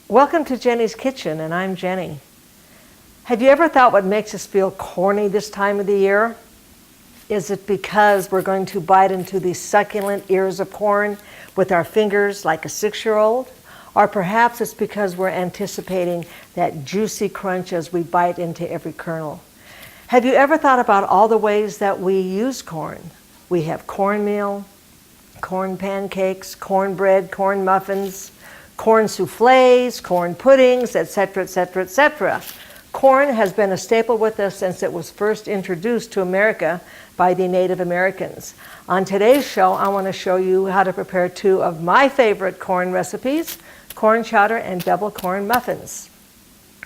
Welcome to Jenny's Kitchen, and I'm Jenny. Have you ever thought what makes us feel corny this time of the year? Is it because we're going to bite into these succulent ears of corn with our fingers like a 6-year-old? Or perhaps it's because we're anticipating that juicy crunch as we bite into every kernel. Have you ever thought about all the ways that we use corn? We have cornmeal, corn pancakes, cornbread, corn muffins, corn soufflés, corn puddings, etc., etc., etc. Corn has been a staple with us since it was first introduced to America by the Native Americans. On today's show, I want to show you how to prepare 2 of my favorite corn recipes, corn chowder and double corn muffins.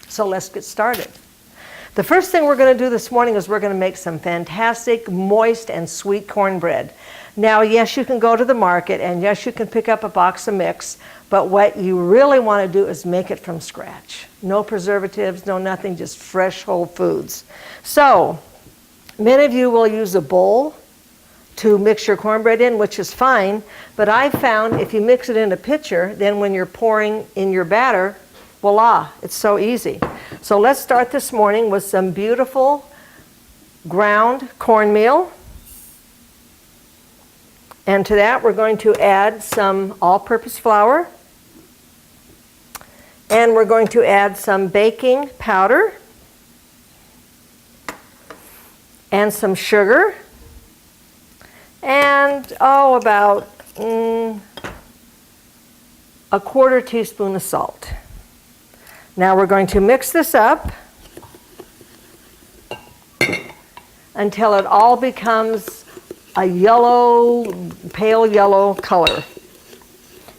So let's get started. The first thing we're going to do this morning is we're going to make some fantastic, moist, and sweet cornbread. Now, yes, you can go to the market, and yes, you can pick up a box of mix, but what you really want to do is make it from scratch. No preservatives, no nothing, just fresh whole foods. So, many of you will use a bowl to mix your cornbread in, which is fine, but I found if you mix it in a pitcher, then when you're pouring in your batter, voila, it's so easy. So let's start this morning with some beautiful ground cornmeal. And to that, we're going to add some all-purpose flour. And we're going to add some baking powder. And some sugar. And, about a 1/4 teaspoon of salt. Now we're going to mix this up until it all becomes a yellow, pale yellow color.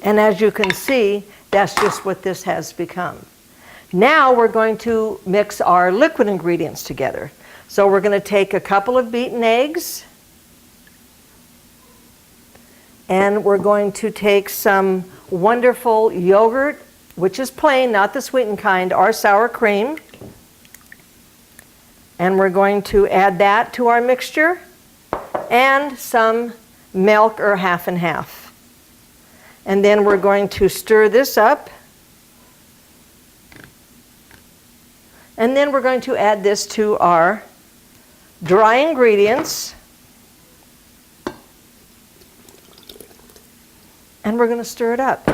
And as you can see, that's just what this has become. Now we're going to mix our liquid ingredients together. So we're going to take a couple of beaten eggs, and we're going to take some wonderful yogurt, which is plain, not the sweetened kind, or sour cream. And we're going to add that to our mixture. And some milk, or half and half. And then we're going to stir this up. And then we're going to add this to our dry ingredients. And we're going to stir it up.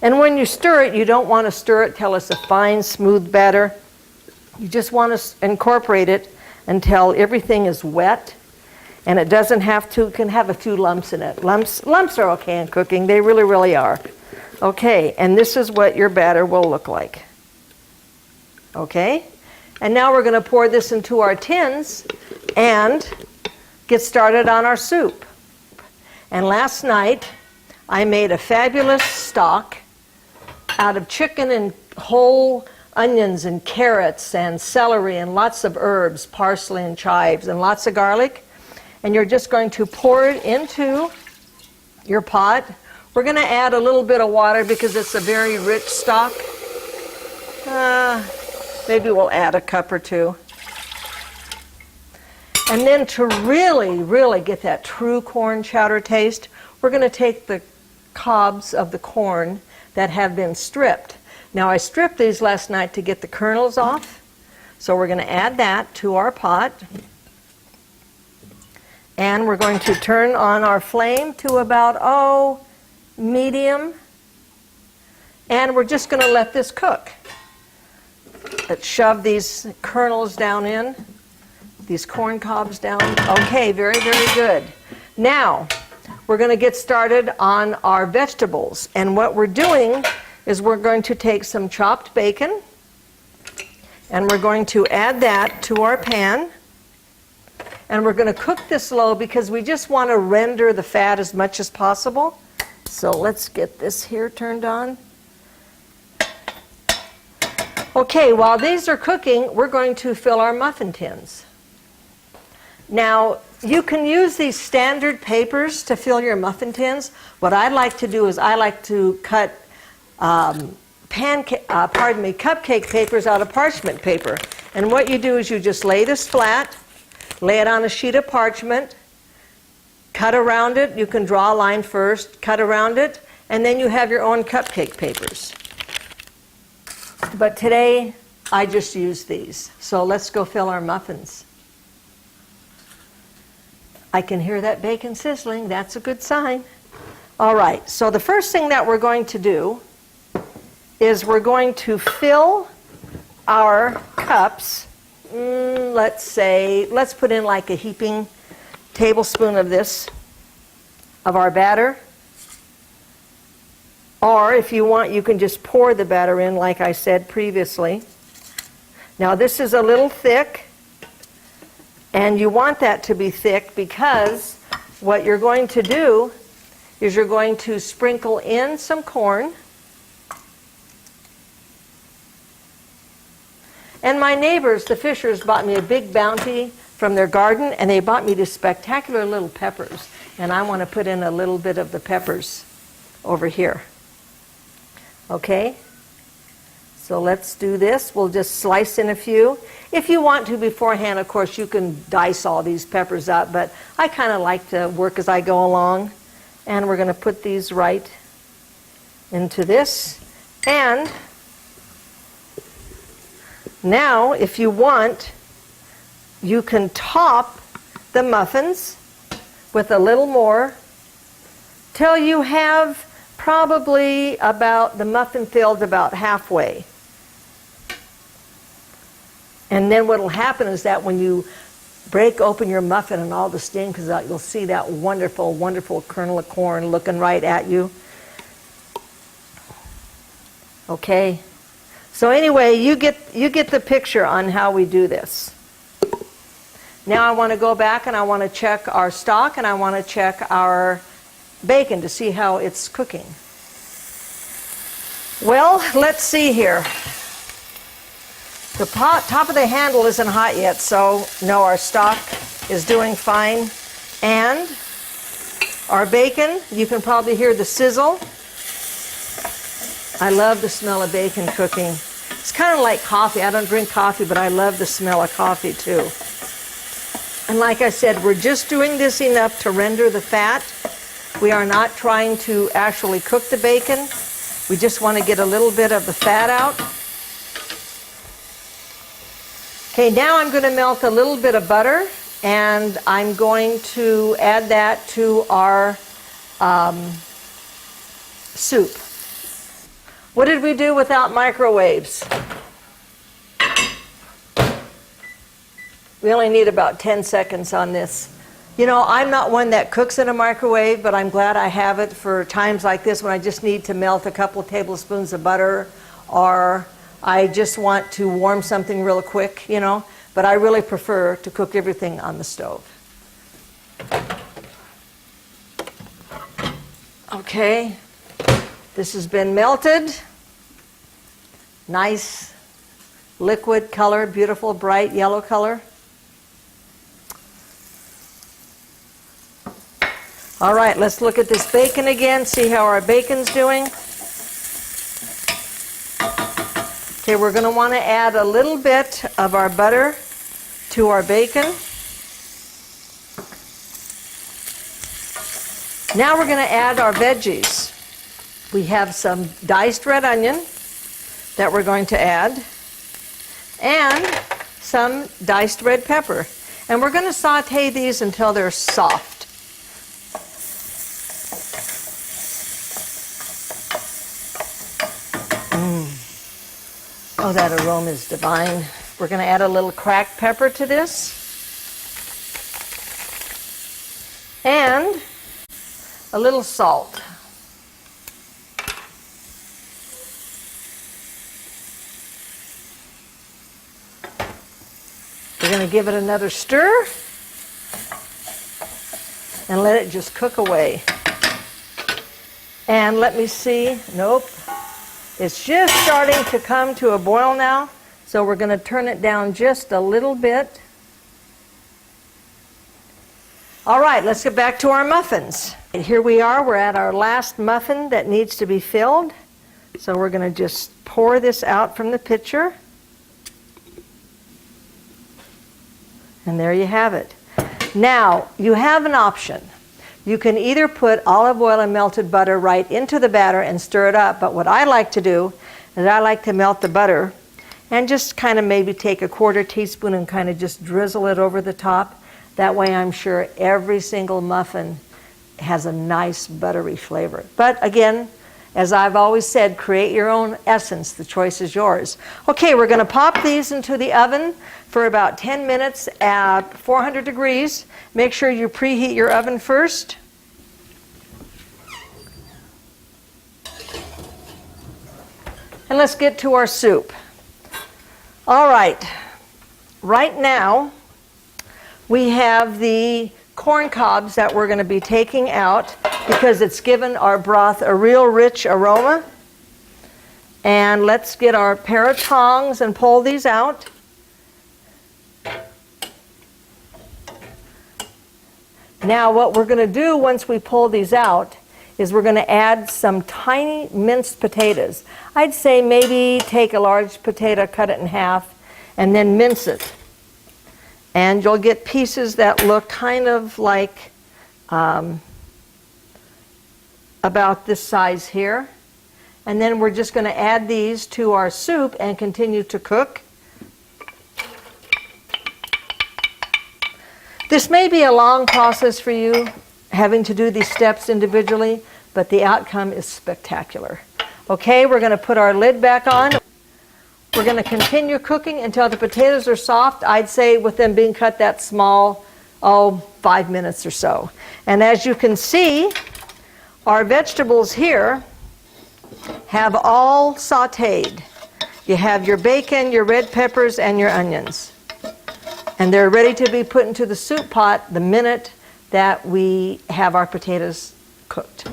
And when you stir it, you don't want to stir it till it's a fine, smooth batter. You just want to incorporate it until everything is wet. And it doesn't have to, it can have a few lumps in it. Lumps are okay in cooking. They really, really are. Okay, and this is what your batter will look like. Okay? And now we're going to pour this into our tins and get started on our soup. And last night, I made a fabulous stock out of chicken and whole onions and carrots and celery and lots of herbs, parsley and chives and lots of garlic. And you're just going to pour it into your pot. We're going to add a little bit of water because it's a very rich stock. Maybe we'll add a cup or 2. And then to really, really get that true corn chowder taste, we're going to take the cobs of the corn that have been stripped. Now I stripped these last night to get the kernels off. So we're going to add that to our pot. And we're going to turn on our flame to about, medium. And we're just going to let this cook. Let's shove these kernels down in, these corn cobs down. Okay, very, very good. Now, we're going to get started on our vegetables. And what we're doing is we're going to take some chopped bacon, and we're going to add that to our pan. And we're going to cook this low because we just want to render the fat as much as possible. So let's get this here turned on. Okay, while these are cooking, we're going to fill our muffin tins. Now, You can use these standard papers to fill your muffin tins. What I like to do is I like to cut cupcake papers out of parchment paper. And what you do is you just lay this flat, lay it on a sheet of parchment, cut around it. You can draw a line first, cut around it, and then you have your own cupcake papers. But today, I just use these. So let's go fill our muffins. I can hear that bacon sizzling. That's a good sign. All right, so the first thing that we're going to do is we're going to fill our cups. Let's put in like a heaping tablespoon of this, of our batter. Or if you want, you can just pour the batter in like I said previously. Now this is a little thick, and you want that to be thick because what you're going to do is you're going to sprinkle in some corn. And my neighbors, the Fishers, bought me a big bounty from their garden, and they bought me these spectacular little peppers. And I want to put in a little bit of the peppers over here. Okay? So let's do this. We'll just slice in a few. If you want to beforehand, of course, you can dice all these peppers up, but I kind of like to work as I go along. And we're going to put these right into this. And now, if you want, you can top the muffins with a little more till you have probably about the muffin filled about halfway. And then what will happen is that when you break open your muffin and all the steam comes out, you'll see that wonderful, wonderful kernel of corn looking right at you. Okay. So anyway, you get the picture on how we do this. Now I want to go back and I want to check our stock and I want to check our bacon to see how it's cooking. Well, let's see here. The top of the handle isn't hot yet, so no, our stock is doing fine. And our bacon, you can probably hear the sizzle. I love the smell of bacon cooking. It's kind of like coffee. I don't drink coffee, but I love the smell of coffee too. And like I said, we're just doing this enough to render the fat. We are not trying to actually cook the bacon. We just want to get a little bit of the fat out. Okay, now I'm going to melt a little bit of butter, and I'm going to add that to our soup. What did we do without microwaves? We only need about 10 seconds on this. You know, I'm not one that cooks in a microwave, but I'm glad I have it for times like this when I just need to melt a couple of tablespoons of butter, or I just want to warm something real quick, you know. But I really prefer to cook everything on the stove. Okay, this has been melted. Nice liquid color, beautiful bright yellow color. All right, let's look at this bacon again, see how our bacon's doing. Okay, we're going to want to add a little bit of our butter to our bacon. Now we're going to add our veggies. We have some diced red onion that we're going to add, and some diced red pepper. And we're going to saute these until they're soft. Oh, that aroma is divine. We're going to add a little cracked pepper to this. And a little salt. We're going to give it another stir and let it just cook away. And let me see. Nope. It's just starting to come to a boil now, so we're going to turn it down just a little bit. All right, let's get back to our muffins. And here we are, we're at our last muffin that needs to be filled. So we're going to just pour this out from the pitcher. And there you have it. Now, you have an option. You can either put olive oil and melted butter right into the batter and stir it up, but what I like to do is I like to melt the butter and just kind of maybe take a 1/4 teaspoon and kind of just drizzle it over the top. That way I'm sure every single muffin has a nice buttery flavor. But again, as I've always said, create your own essence. The choice is yours. Okay, we're going to pop these into the oven for about 10 minutes at 400 degrees. Make sure you preheat your oven first. And let's get to our soup. All right, right now we have the corn cobs that we're going to be taking out because it's given our broth a real rich aroma. And let's get our pair of tongs and pull these out. Now what we're going to do once we pull these out is we're going to add some tiny minced potatoes. I'd say maybe take a large potato, cut it in half, and then mince it. And you'll get pieces that look kind of like about this size here. And then we're just going to add these to our soup and continue to cook. This may be a long process for you, having to do these steps individually, but the outcome is spectacular. Okay, we're going to put our lid back on. We're going to continue cooking until the potatoes are soft. I'd say with them being cut that small, 5 minutes or so. And as you can see, our vegetables here have all sauteed. You have your bacon, your red peppers, and your onions. And they're ready to be put into the soup pot the minute that we have our potatoes cooked.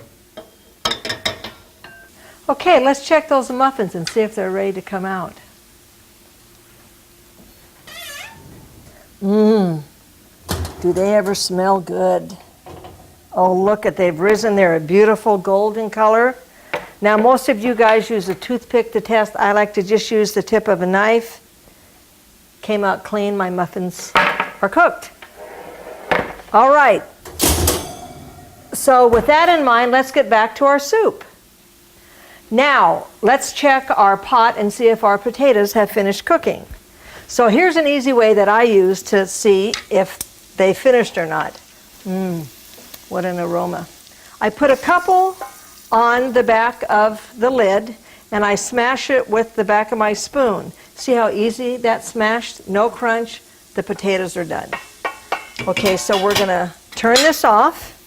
Okay, let's check those muffins and see if they're ready to come out. Do they ever smell good? Oh, look at, they've risen. They're a beautiful golden color. Now, most of you guys use a toothpick to test. I like to just use the tip of a knife. Came out clean. My muffins are cooked. All right. So with that in mind, let's get back to our soup. Now, let's check our pot and see if our potatoes have finished cooking. So here's an easy way that I use to see if they finished or not. What an aroma. I put a couple on the back of the lid and I smash it with the back of my spoon. See how easy that smashed? No crunch. The potatoes are done. Okay, so we're going to turn this off.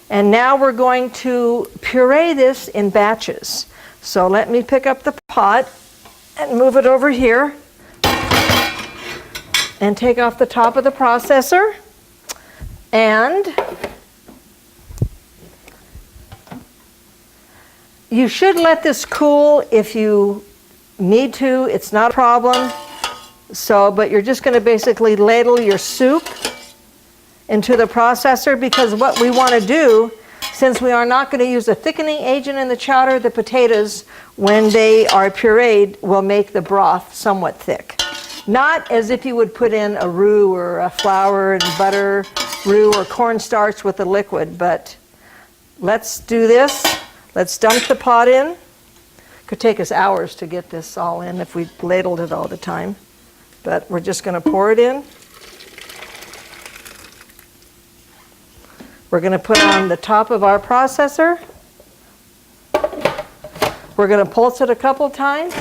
And now we're going to puree this in batches. So let me pick up the pot and move it over here and take off the top of the processor. And you should let this cool if you need to. It's not a problem. So, but you're just going to basically ladle your soup into the processor, because what we want to do, since we are not going to use a thickening agent in the chowder, the potatoes, when they are pureed, will make the broth somewhat thick. Not as if you would put in a roux or a flour and butter roux or cornstarch with the liquid, but let's do this. Let's dump the pot in. Could take us hours to get this all in if we ladled it all the time, but we're just going to pour it in. We're going to put on the top of our processor. We're going to pulse it a couple times.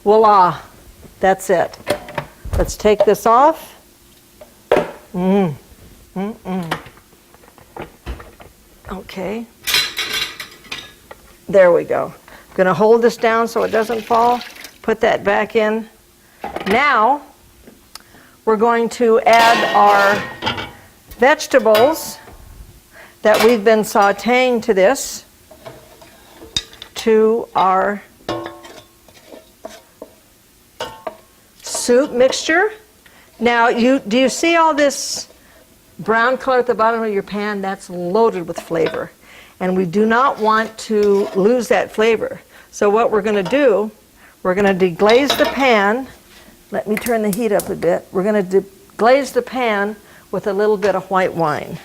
Voila, that's it. Let's take this off. Okay. There we go. I'm going to hold this down so it doesn't fall. Put that back in. Now, we're going to add our vegetables that we've been sauteing to this, to our soup mixture. Now, do you see all this brown color at the bottom of your pan? That's loaded with flavor. And we do not want to lose that flavor. So what we're going to do, we're going to deglaze the pan. Let me turn the heat up a bit. We're going to deglaze the pan with a little bit of white wine.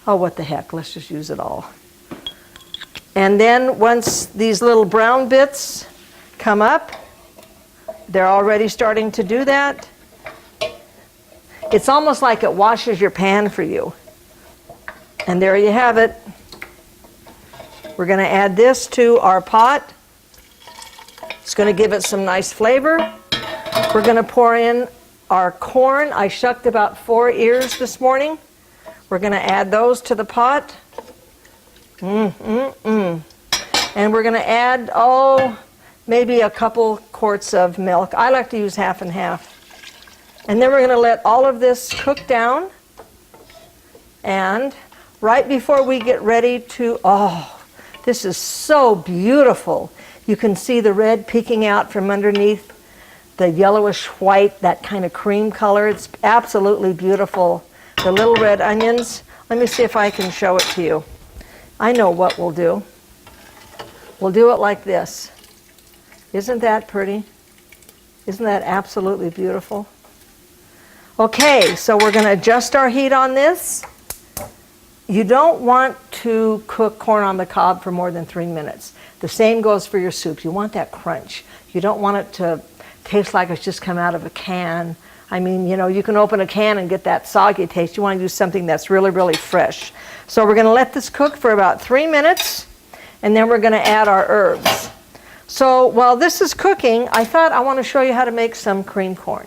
Oh, what the heck, let's just use it all. And then once these little brown bits come up, they're already starting to do that. It's almost like it washes your pan for you. And there you have it. We're going to add this to our pot. It's going to give it some nice flavor. We're going to pour in our corn. I shucked about 4 ears this morning. We're going to add those to the pot. And we're going to add, maybe a couple quarts of milk. I like to use half and half. And then we're going to let all of this cook down. And right before we get ready to, this is so beautiful. You can see the red peeking out from underneath the yellowish white, that kind of cream color. It's absolutely beautiful. The little red onions. Let me see if I can show it to you. I know what we'll do. We'll do it like this. Isn't that pretty? Isn't that absolutely beautiful? Okay, so we're going to adjust our heat on this. You don't want to cook corn on the cob for more than 3 minutes. The same goes for your soup. You want that crunch. You don't want it to taste like it's just come out of a can. I mean, you can open a can and get that soggy taste. You want to do something that's really, really fresh. So we're going to let this cook for about 3 minutes, and then we're going to add our herbs. So while this is cooking, I thought I want to show you how to make some cream corn.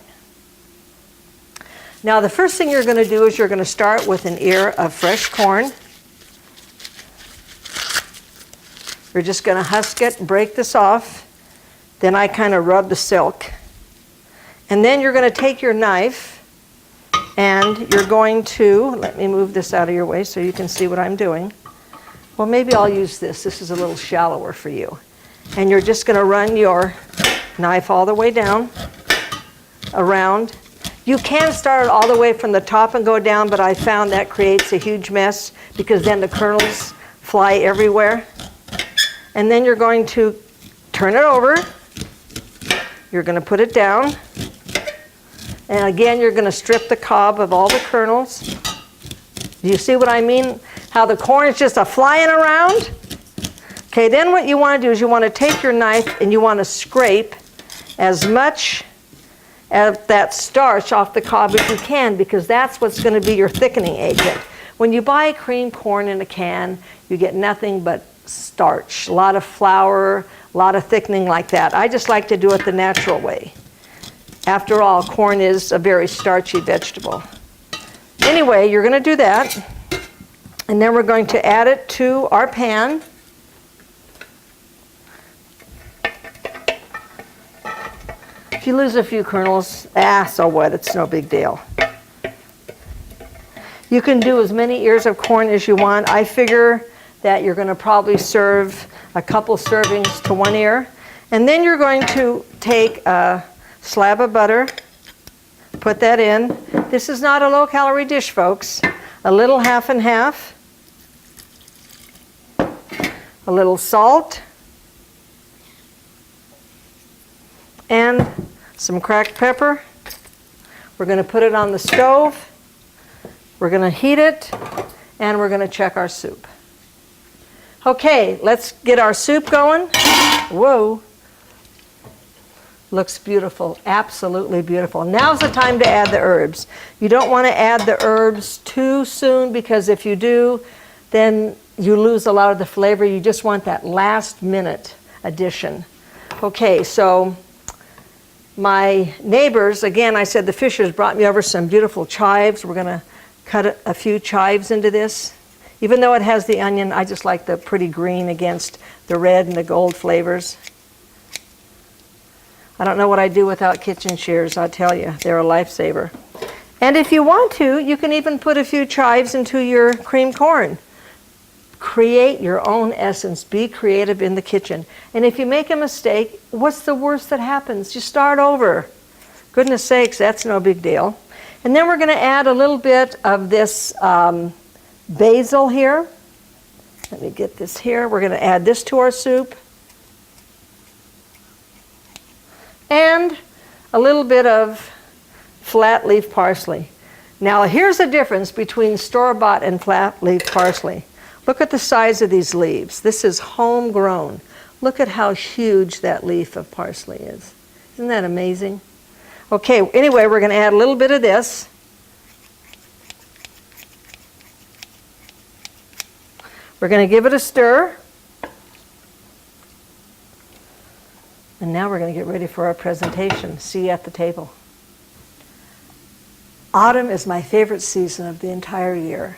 Now the first thing you're going to do is you're going to start with an ear of fresh corn. You're just going to husk it and break this off. Then I kind of rub the silk. And then you're going to take your knife and you're going to, let me move this out of your way so you can see what I'm doing. Well, maybe I'll use this. This is a little shallower for you. And you're just going to run your knife all the way down, around. You can start it all the way from the top and go down, but I found that creates a huge mess because then the kernels fly everywhere. And then you're going to turn it over. You're going to put it down. And again, you're going to strip the cob of all the kernels. Do you see what I mean? How the corn is just flying around? Okay, then what you want to do is you want to take your knife and you want to scrape as much of that starch off the cob as you can, because that's what's going to be your thickening agent. When you buy cream corn in a can, you get nothing but starch, a lot of flour, a lot of thickening like that. I just like to do it the natural way. After all, corn is a very starchy vegetable. Anyway, you're going to do that, and then we're going to add it to our pan. If you lose a few kernels, so what, it's no big deal. You can do as many ears of corn as you want. I figure that you're going to probably serve a couple servings to 1 ear. And then you're going to take a slab of butter, put that in. This is not a low-calorie dish, folks. A little half and half. A little salt. And some cracked pepper. We're going to put it on the stove. We're going to heat it, and we're going to check our soup. Okay, let's get our soup going. Whoa. Looks beautiful, absolutely beautiful. Now's the time to add the herbs. You don't want to add the herbs too soon, because if you do, then you lose a lot of the flavor. You just want that last minute addition. Okay, so my neighbors, again, I said the Fishers brought me over some beautiful chives. We're going to cut a few chives into this. Even though it has the onion, I just like the pretty green against the red and the gold flavors. I don't know what I'd do without kitchen shears, I'll tell you. They're a lifesaver. And if you want to, you can even put a few chives into your cream corn. Create your own essence. Be creative in the kitchen. And if you make a mistake, what's the worst that happens? You start over. Goodness sakes, that's no big deal. And then we're going to add a little bit of this basil here. Let me get this here. We're going to add this to our soup. And a little bit of flat leaf parsley. Now here's the difference between store-bought and flat leaf parsley. Look at the size of these leaves. This is homegrown. Look at how huge that leaf of parsley is. Isn't that amazing? Okay, anyway, we're going to add a little bit of this. We're going to give it a stir. And now we're going to get ready for our presentation. See you at the table. Autumn is my favorite season of the entire year.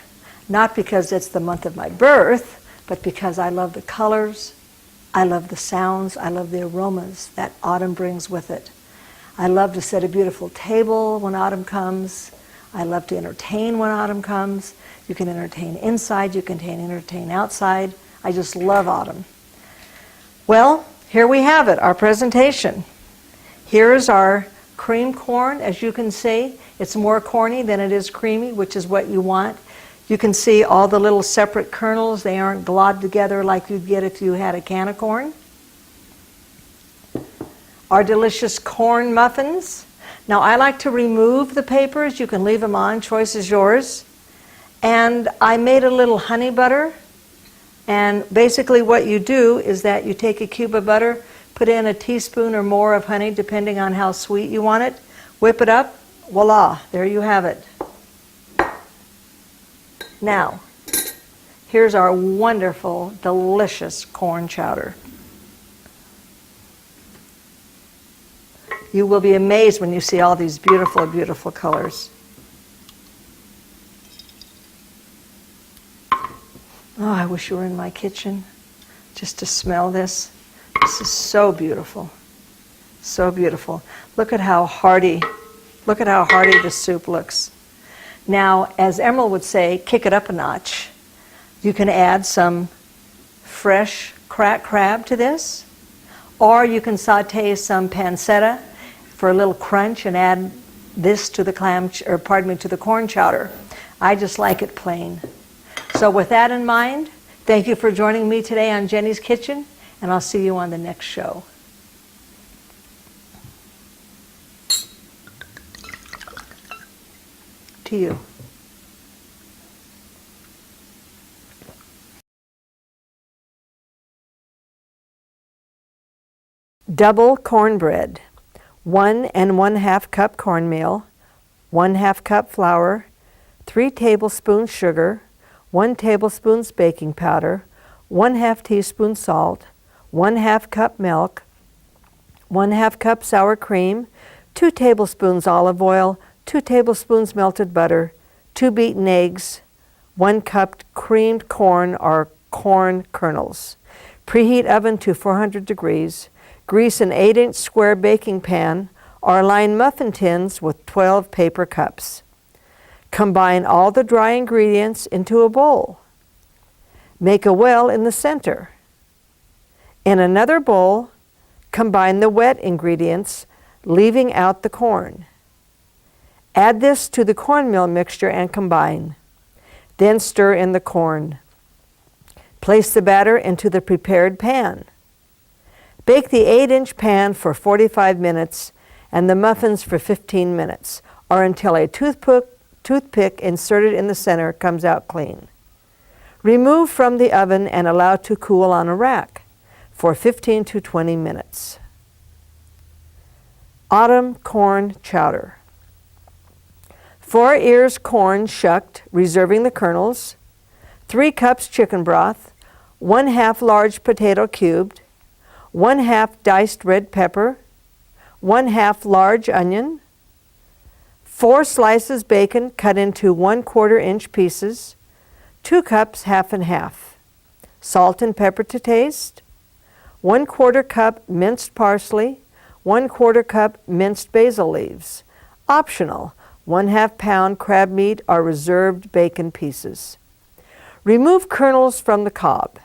Not because it's the month of my birth, but because I love the colors, I love the sounds, I love the aromas that autumn brings with it. I love to set a beautiful table when autumn comes. I love to entertain when autumn comes. You can entertain inside, you can entertain outside. I just love autumn. Well, here we have it, our presentation. Here's our cream corn. As you can see, it's more corny than it is creamy, which is what you want. You can see all the little separate kernels. They aren't globbed together like you'd get if you had a can of corn. Our delicious corn muffins. Now I like to remove the papers. You can leave them on, choice is yours. And I made a little honey butter. And basically what you do is that you take a cube of butter, put in a teaspoon or more of honey, depending on how sweet you want it, whip it up, voila, there you have it. Now, here's our wonderful, delicious corn chowder. You will be amazed when you see all these beautiful, beautiful colors. Oh, I wish you were in my kitchen just to smell this. This is so beautiful. So beautiful. Look at how hearty the soup looks. Now, as Emerald would say, kick it up a notch. You can add some fresh cracked crab to this, or you can saute some pancetta for a little crunch and add this to the to the corn chowder. I just like it plain. So with that in mind, thank you for joining me today on Jenny's Kitchen, and I'll see you on the next show. To you. Double cornbread. 1 1/2 cup cornmeal, 1/2 cup flour, 3 tablespoons sugar, 1 tablespoon baking powder, 1/2 teaspoon salt, 1/2 cup milk, 1/2 cup sour cream, 2 tablespoons olive oil, 2 tablespoons melted butter, 2 beaten eggs, 1 cup creamed corn or corn kernels. Preheat oven to 400 degrees. Grease an 8-inch square baking pan or line muffin tins with 12 paper cups. Combine all the dry ingredients into a bowl. Make a well in the center. In another bowl, combine the wet ingredients, leaving out the corn. Add this to the cornmeal mixture and combine. Then stir in the corn. Place the batter into the prepared pan. Bake the 8-inch pan for 45 minutes and the muffins for 15 minutes, or until a toothpick inserted in the center comes out clean. Remove from the oven and allow to cool on a rack for 15 to 20 minutes. Autumn corn chowder. 4 ears corn shucked, reserving the kernels, 3 cups chicken broth, 1/2 large potato cubed, 1/2 diced red pepper, 1/2 large onion, 4 slices bacon cut into 1/4 inch pieces, 2 cups half and half, salt and pepper to taste, 1/4 cup minced parsley, 1/4 cup minced basil leaves. Optional, 1/2 pound crab meat or reserved bacon pieces. Remove kernels from the cob.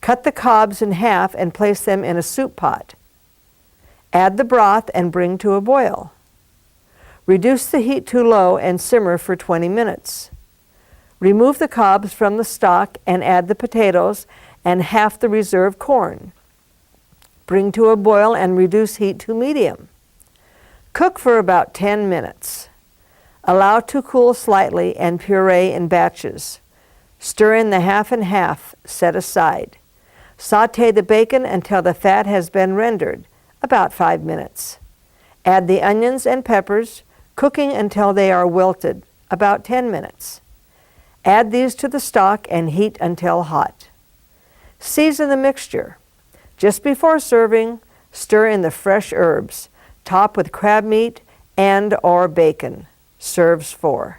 Cut the cobs in half and place them in a soup pot. Add the broth and bring to a boil. Reduce the heat to low and simmer for 20 minutes. Remove the cobs from the stock and add the potatoes and half the reserved corn. Bring to a boil and reduce heat to medium. Cook for about 10 minutes. Allow to cool slightly and puree in batches. Stir in the half and half, set aside. Sauté the bacon until the fat has been rendered, about 5 minutes. Add the onions and peppers, cooking until they are wilted, about 10 minutes. Add these to the stock and heat until hot. Season the mixture. Just before serving, stir in the fresh herbs. Top with crab meat and/or bacon. Serves 4.